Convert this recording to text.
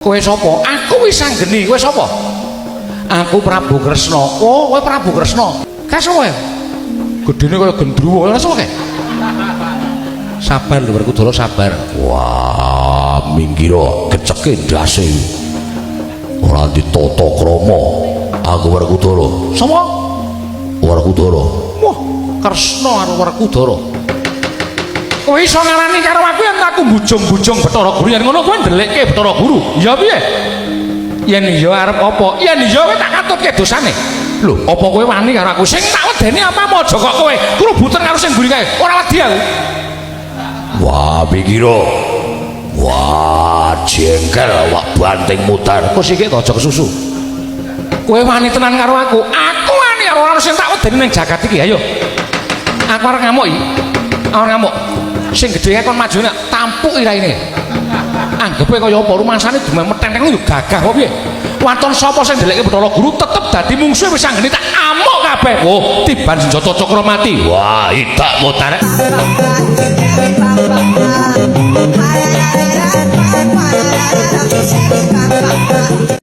Kowe sapa? Aku wis anggeni. Kowe sapa? Aku Prabu Kresna. Oh, kowe Prabu Kresna. Ka sapa? Gedene kaya gendruwo. Lah sapa kae? Sabar lho Werkudara, sabar. Wah, minggiro keceke ndase. Ora ditata krama. Aku Werkudara. Sapa? Werkudara. Wah, Kresna karo Werkudara. Kowe iso ngarani karo aku yen aku bujung-bujung Bathara Guru yen ngono kowe ndelekke Bathara Guru. Ya piye? Yen iya arep apa? Yen iya kowe tak katutke dosane. Lho, apa kowe wani karo aku? Sing tak wedeni apa mojo kok kowe? Kerubutan karo sing mburi kae. Ora wedi aku. Wah, minggiro. Wah, jengkel wak banting mutar. Kok sik aja kesusu. Kowe wani tenan karo aku. Aku wani karo ora sing tak wedeni ning jagat iki. Ayo. Aku arep ngamuk iki. Arep ngamuk. Sing gedhe kon maju nek tampuk iraine. Anggepe kaya apa rumasane dumeh meteng yo gagah kok piye. Waton sapa sing ndelekke Bathara Guru tetep dadi mungsuhe wis anggene tak amuk kabeh. Oh, tiban senjata cakra mati. Wah, idak mutar.